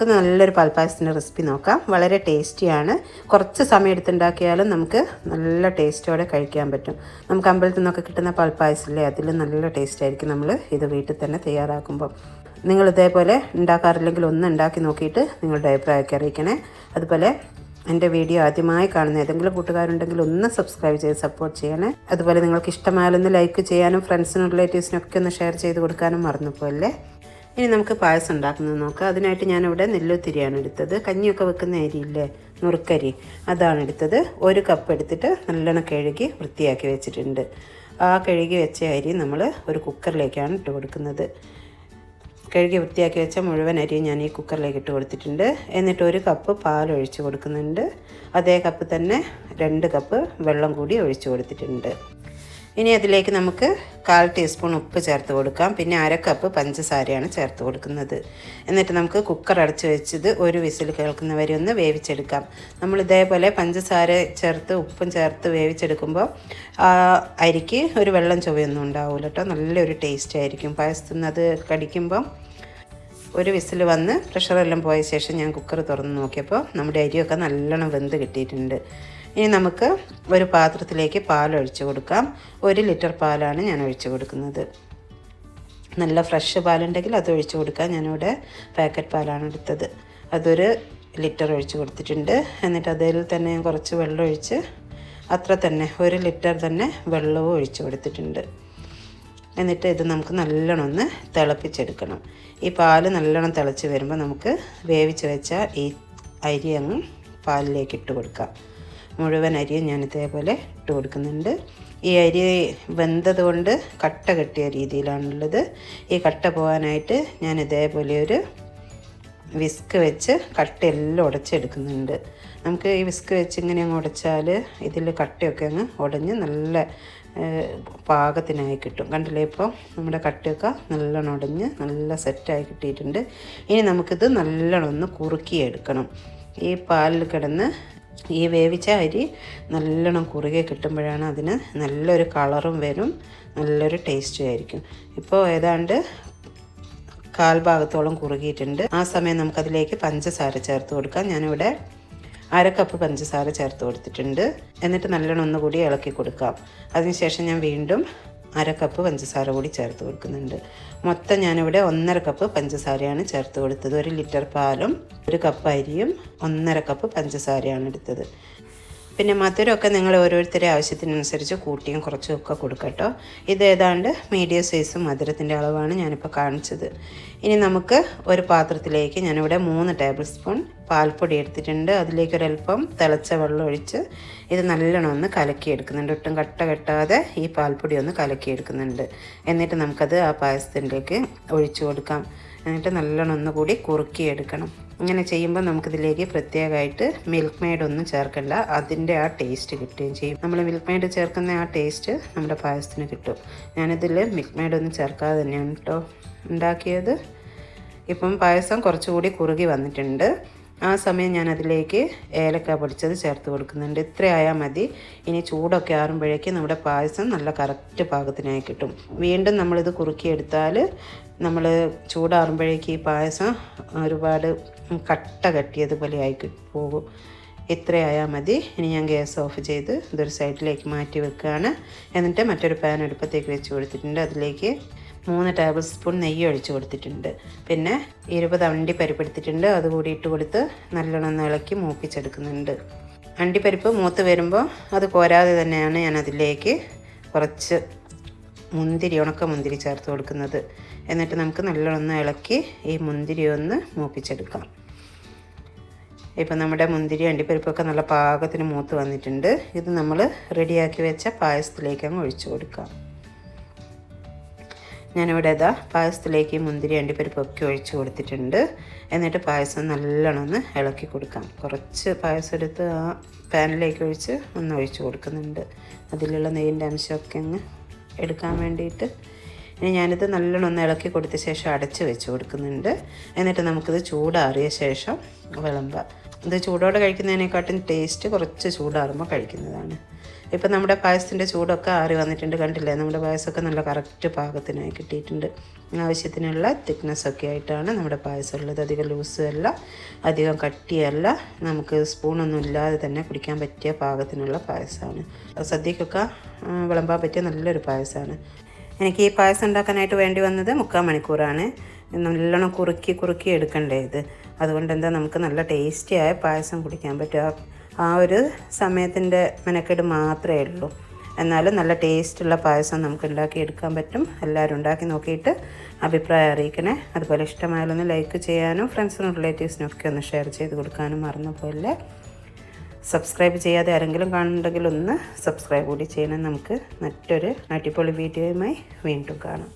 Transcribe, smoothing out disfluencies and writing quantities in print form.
നമുക്കൊന്ന് നല്ലൊരു പാൽപ്പായസത്തിൻ്റെ റെസിപ്പി നോക്കാം. വളരെ ടേസ്റ്റിയാണ്. കുറച്ച് സമയം എടുത്തുണ്ടാക്കിയാലും നമുക്ക് നല്ല ടേസ്റ്റോടെ കഴിക്കാൻ പറ്റും. നമുക്ക് അമ്പലത്തിൽ നിന്നൊക്കെ കിട്ടുന്ന പാൽപ്പായസമില്ലേ, അതിൽ നല്ല ടേസ്റ്റ് ആയിരിക്കും നമ്മൾ ഇത് വീട്ടിൽ തന്നെ തയ്യാറാക്കുമ്പോൾ. നിങ്ങൾ ഇതേപോലെ ഉണ്ടാക്കാറില്ലെങ്കിൽ ഒന്ന് ഉണ്ടാക്കി നോക്കിയിട്ട് നിങ്ങളുടെ അഭിപ്രായമൊക്കെ അറിയിക്കണേ. അതുപോലെ എൻ്റെ വീഡിയോ ആദ്യമായി കാണുന്ന ഏതെങ്കിലും കൂട്ടുകാരുണ്ടെങ്കിൽ ഒന്ന് സബ്സ്ക്രൈബ് ചെയ്ത് സപ്പോർട്ട് ചെയ്യണേ. അതുപോലെ നിങ്ങൾക്ക് ഇഷ്ടമായാലൊന്ന് ലൈക്ക് ചെയ്യാനും ഫ്രണ്ട്സിനും റിലേറ്റീവ്സിനൊക്കെ ഒന്ന് ഷെയർ ചെയ്ത് കൊടുക്കാനും മറന്നുപോയല്ലേ. ഇനി നമുക്ക് പായസം ഉണ്ടാക്കുന്നത് നോക്കാം. അതിനായിട്ട് ഞാനിവിടെ നെല്ലുത്തിരിയാണ് എടുത്തത്. കഞ്ഞിയൊക്കെ വെക്കുന്ന അരിയില്ലേ, നുറുക്കരി, അതാണ് എടുത്തത്. 1 കപ്പ് എടുത്തിട്ട് നല്ലോണം കഴുകി വൃത്തിയാക്കി വെച്ചിട്ടുണ്ട്. ആ കഴുകി വെച്ച അരി നമ്മൾ ഒരു കുക്കറിലേക്കാണ് ഇട്ട് കൊടുക്കുന്നത്. കഴുകി വൃത്തിയാക്കി വെച്ച മുഴുവൻ അരിയും ഞാൻ ഈ കുക്കറിലേക്ക് ഇട്ട് കൊടുത്തിട്ടുണ്ട്. എന്നിട്ട് 1 കപ്പ് പാൽ ഒഴിച്ച് കൊടുക്കുന്നുണ്ട്. അതേ കപ്പ് തന്നെ 2 കപ്പ് വെള്ളം കൂടി ഒഴിച്ച് കൊടുത്തിട്ടുണ്ട്. ഇനി അതിലേക്ക് നമുക്ക് 1/4 ടീസ്പൂൺ ഉപ്പ് ചേർത്ത് കൊടുക്കാം. പിന്നെ 1/2 കപ്പ് പഞ്ചസാരയാണ് ചേർത്ത് കൊടുക്കുന്നത്. എന്നിട്ട് നമുക്ക് കുക്കർ അടച്ച് വെച്ചത് 1 വിസിൽ കേൾക്കുന്നവരെ ഒന്ന് വേവിച്ചെടുക്കാം. നമ്മൾ ഇതേപോലെ പഞ്ചസാര ചേർത്ത് ഉപ്പും ചേർത്ത് വേവിച്ചെടുക്കുമ്പോൾ ആ അരിക്ക് ഒരു വെള്ളം ചുവയൊന്നും ഉണ്ടാവില്ല കേട്ടോ. നല്ലൊരു ടേസ്റ്റ് ആയിരിക്കും പായസത്തിന്. അത് കടിക്കുമ്പം 1 വിസിൽ വന്ന് പ്രഷറെല്ലാം പോയ ശേഷം ഞാൻ കുക്കർ തുറന്ന് നോക്കിയപ്പോൾ നമ്മുടെ അരിയൊക്കെ നല്ലോണം വെന്ത് കിട്ടിയിട്ടുണ്ട്. ഇനി നമുക്ക് ഒരു പാത്രത്തിലേക്ക് പാൽ ഒഴിച്ച് കൊടുക്കാം. 1 ലിറ്റർ പാലാണ് ഞാൻ ഒഴിച്ച് കൊടുക്കുന്നത്. നല്ല ഫ്രഷ് പാലുണ്ടെങ്കിൽ അത് ഒഴിച്ച് കൊടുക്കാം. ഞാനിവിടെ പാക്കറ്റ് പാലാണ് എടുത്തത്. അതൊരു ലിറ്റർ ഒഴിച്ച് കൊടുത്തിട്ടുണ്ട്. എന്നിട്ട് അതിൽ തന്നെ ഞാൻ കുറച്ച് വെള്ളം ഒഴിച്ച് അത്ര തന്നെ 1 ലിറ്റർ തന്നെ വെള്ളവും ഒഴിച്ച് കൊടുത്തിട്ടുണ്ട്. എന്നിട്ട് ഇത് നമുക്ക് നല്ലോണം ഒന്ന് തിളപ്പിച്ചെടുക്കണം. ഈ പാല് നല്ലോണം തിളച്ച് വരുമ്പോൾ നമുക്ക് വേവിച്ച് വെച്ച ഈ അരി അങ്ങ് പാലിലേക്ക് ഇട്ട് കൊടുക്കാം. മുഴുവൻ അരിയും ഞാൻ ഇതേപോലെ ഇട്ട് കൊടുക്കുന്നുണ്ട്. ഈ അരി വെന്തത് കൊണ്ട് കട്ട കെട്ടിയ രീതിയിലാണുള്ളത്. ഈ കട്ട പോകാനായിട്ട് ഞാൻ ഇതേപോലെ ഒരു വിസ്ക് വെച്ച് കട്ടയെല്ലാം ഉടച്ചെടുക്കുന്നുണ്ട്. നമുക്ക് ഈ വിസ്ക് വെച്ച് ഇങ്ങനെ അങ്ങ് ഉടച്ചാൽ ഇതിൽ കട്ടയൊക്കെ അങ്ങ് ഉടഞ്ഞ് നല്ല പാകത്തിനായി കിട്ടും. കണ്ടില്ലേ, ഇപ്പോൾ നമ്മുടെ കട്ടയൊക്കെ നല്ലോണം ഉടഞ്ഞ് നല്ല സെറ്റായി കിട്ടിയിട്ടുണ്ട്. ഇനി നമുക്കിത് നല്ലോണം ഒന്ന് കുറുക്കിയെടുക്കണം. ഈ പാലിൽ കിടന്ന് ഈ വേവിച്ച അരി നല്ലോണം കുറുകെ കിട്ടുമ്പോഴാണ് അതിന് നല്ലൊരു കളറും വരും, നല്ലൊരു ടേസ്റ്റും ആയിരിക്കും. ഇപ്പോൾ ഏതാണ്ട് 1/4 ഭാഗത്തോളം കുറുകിയിട്ടുണ്ട്. ആ സമയം നമുക്കതിലേക്ക് പഞ്ചസാര ചേർത്ത് കൊടുക്കാം. ഞാനിവിടെ 1/2 കപ്പ് പഞ്ചസാര ചേർത്ത് കൊടുത്തിട്ടുണ്ട്. എന്നിട്ട് നല്ലോണം ഒന്നുകൂടി ഇളക്കി കൊടുക്കാം. അതിനുശേഷം ഞാൻ വീണ്ടും 1/2 കപ്പ് പഞ്ചസാര കൂടി ചേർത്ത് കൊടുക്കുന്നുണ്ട്. മൊത്തം ഞാനിവിടെ 1.5 കപ്പ് പഞ്ചസാരയാണ് ചേർത്ത് കൊടുത്തത്. 1 ലിറ്റർ പാലും 1 കപ്പ് അരിയും 1.5 കപ്പ് പഞ്ചസാരയാണ് എടുത്തത്. പിന്നെ മധുരമൊക്കെ നിങ്ങൾ ഓരോരുത്തരുടെ ആവശ്യത്തിനനുസരിച്ച് കൂട്ടിയും കുറച്ചും ഒക്കെ കൊടുക്കട്ടോ. ഇത് ഏതാണ്ട് മീഡിയം സൈസ് മധുരത്തിൻ്റെ അളവാണ് ഞാനിപ്പോൾ കാണിച്ചത്. ഇനി നമുക്ക് ഒരു പാത്രത്തിലേക്ക് ഞാനിവിടെ 3 ടേബിൾ സ്പൂൺ പാൽപ്പൊടി എടുത്തിട്ടുണ്ട്. അതിലേക്ക് ഒരല്പം തിളച്ച വെള്ളം ഒഴിച്ച് ഇത് നല്ലോണം ഒന്ന് കലക്കിയെടുക്കുന്നുണ്ട്. ഒട്ടും കട്ട കെട്ടാതെ ഈ പാൽപ്പൊടി ഒന്ന് കലക്കിയെടുക്കുന്നുണ്ട്. എന്നിട്ട് നമുക്കത് ആ പായസത്തിലേക്ക് ഒഴിച്ചു കൊടുക്കാം. എന്നിട്ട് നല്ലോണം ഒന്നുകൂടി കുറുക്കിയെടുക്കണം. ഇങ്ങനെ ചെയ്യുമ്പോൾ നമുക്കിതിലേക്ക് പ്രത്യേകമായിട്ട് മിൽക്ക് മെയ്ഡ് ഒന്നും ചേർക്കണ്ട. അതിൻ്റെ ആ ടേസ്റ്റ് കിട്ടുകയും ചെയ്യും. നമ്മൾ മിൽക്ക് മെയ്ഡ് ചേർക്കുന്ന ആ ടേസ്റ്റ് നമ്മുടെ പായസത്തിന് കിട്ടും. ഞാനിതിൽ മിൽക്ക് മെയ്ഡ് ഒന്നും ചേർക്കാതെ തന്നെയാണ് കേട്ടോ ഉണ്ടാക്കിയത്. ഇപ്പം പായസം കുറച്ചുകൂടി കുറുകി വന്നിട്ടുണ്ട്. ആ സമയം ഞാൻ അതിലേക്ക് ഏലക്ക പൊടിച്ചത് ചേർത്ത് കൊടുക്കുന്നുണ്ട്. ഇത്രയായാൽ മതി. ഇനി ചൂടൊക്കെ ആറുമ്പോഴേക്കും നമ്മുടെ പായസം നല്ല കറക്റ്റ് പാകത്തിനായി കിട്ടും. വീണ്ടും നമ്മളിത് കുറുക്കിയെടുത്താൽ നമ്മൾ ചൂടാറുമ്പോഴേക്ക് ഈ പായസം ഒരുപാട് കട്ട കെട്ടിയതുപോലെ ആയി പോകും. ഇത്രയായാൽ മതി. ഇനി ഞാൻ ഗ്യാസ് ഓഫ് ചെയ്ത് ഇതൊരു സൈഡിലേക്ക് മാറ്റി വെക്കുകയാണ്. എന്നിട്ട് മറ്റൊരു പാൻ അടുപ്പത്തേക്ക് വെച്ച് കൊടുത്തിട്ടുണ്ട്. അതിലേക്ക് 3 ടേബിൾ സ്പൂൺ നെയ്യ് ഒഴിച്ച് കൊടുത്തിട്ടുണ്ട്. പിന്നെ 20 അണ്ടിപ്പരിപ്പ് എടുത്തിട്ടുണ്ട്. അതുകൂടി ഇട്ട് കൊടുത്ത് നല്ലോണം ഒന്ന് ഇളക്കി മൂപ്പിച്ചെടുക്കുന്നുണ്ട്. അണ്ടിപ്പരിപ്പ് മൂത്ത് വരുമ്പോൾ അത് പോരാതെ തന്നെയാണ് ഞാൻ അതിലേക്ക് കുറച്ച് ഉണക്ക മുന്തിരി ചേർത്ത് കൊടുക്കുന്നത്. എന്നിട്ട് നമുക്ക് നല്ലോണം ഒന്ന് ഇളക്കി ഈ മുന്തിരി ഒന്ന് മൂപ്പിച്ചെടുക്കാം. ഇപ്പം നമ്മുടെ മുന്തിരി അണ്ടിപ്പരിപ്പൊക്കെ നല്ല പാകത്തിന് മൂത്ത് വന്നിട്ടുണ്ട്. ഇത് നമ്മൾ റെഡിയാക്കി വെച്ച പായസത്തിലേക്ക് അങ്ങ് ഒഴിച്ചു കൊടുക്കാം. ഞാനിവിടെ പായസത്തിലേക്ക് മുന്തിരി അണ്ടിപ്പരിപ്പൊക്കെ ഒഴിച്ച് കൊടുത്തിട്ടുണ്ട്. എന്നിട്ട് പായസം നല്ലോണം ഒന്ന് ഇളക്കി കൊടുക്കാം. കുറച്ച് പായസം എടുത്ത് ആ പാനിലേക്ക് ഒഴിച്ച് ഒന്ന് ഒഴിച്ച് കൊടുക്കുന്നുണ്ട്. അതിലുള്ള നെയ്യിൻ്റെ അംശമൊക്കെ അങ്ങ് എടുക്കാൻ വേണ്ടിയിട്ട്. ഇനി ഞാനിത് നല്ലോണം ഒന്ന് ഇളക്കി കൊടുത്ത ശേഷം അടച്ച് വെച്ച് കൊടുക്കുന്നുണ്ട്. എന്നിട്ട് നമുക്കിത് ചൂടാറിയ ശേഷം വിളമ്പാം. ഇത് ചൂടോടെ കഴിക്കുന്നതിനെക്കാട്ടും ടേസ്റ്റ് കുറച്ച് ചൂടാറുമ്പോൾ കഴിക്കുന്നതാണ്. ഇപ്പം നമ്മുടെ പായസത്തിൻ്റെ ചൂടൊക്കെ ആറി വന്നിട്ടുണ്ട്, കണ്ടില്ലേ? നമ്മുടെ പായസമൊക്കെ നല്ല കറക്റ്റ് പാകത്തിനായി കിട്ടിയിട്ടുണ്ട്. ആവശ്യത്തിനുള്ള തിക്നെസ്സൊക്കെ ആയിട്ടാണ് നമ്മുടെ പായസം ഉള്ളത്. അധികം ലൂസും അല്ല, അധികം കട്ടിയല്ല. നമുക്ക് സ്പൂണൊന്നും ഇല്ലാതെ തന്നെ കുടിക്കാൻ പറ്റിയ പാകത്തിനുള്ള പായസമാണ്. സദ്യക്കൊക്കെ വിളമ്പാൻ പറ്റിയ നല്ലൊരു പായസമാണ്. എനിക്ക് ഈ പായസം ഉണ്ടാക്കാനായിട്ട് വേണ്ടി വന്നത് 3/4 മണിക്കൂറാണ്. നല്ലോണം കുറുക്കി എടുക്കണ്ടേ ഇത്. അതുകൊണ്ട് എന്താ നമുക്ക് നല്ല ടേസ്റ്റിയായ പായസം കുടിക്കാൻ പറ്റുക. ആ ഒരു സമയത്തിൻ്റെ മെനക്കെട് മാത്രമേ ഉള്ളൂ. എന്നാലും നല്ല ടേസ്റ്റുള്ള പായസം നമുക്ക് ഉണ്ടാക്കിയെടുക്കാൻ പറ്റും. എല്ലാവരും ഉണ്ടാക്കി നോക്കിയിട്ട് അഭിപ്രായം അറിയിക്കണേ. അതുപോലെ ഇഷ്ടമായാലൊന്ന് ലൈക്ക് ചെയ്യാനും ഫ്രണ്ട്സിനും റിലേറ്റീവ്സിനും ഒക്കെ ഒന്ന് ഷെയർ ചെയ്ത് കൊടുക്കാനും മറന്നു പോലെ. സബ്സ്ക്രൈബ് ചെയ്യാതെ ആരെങ്കിലും കാണുന്നുണ്ടെങ്കിൽ ഒന്ന് സബ്സ്ക്രൈബ് കൂടി ചെയ്യണം. നമുക്ക് മറ്റൊരു അടിപൊളി വീഡിയോയുമായി വീണ്ടും കാണാം.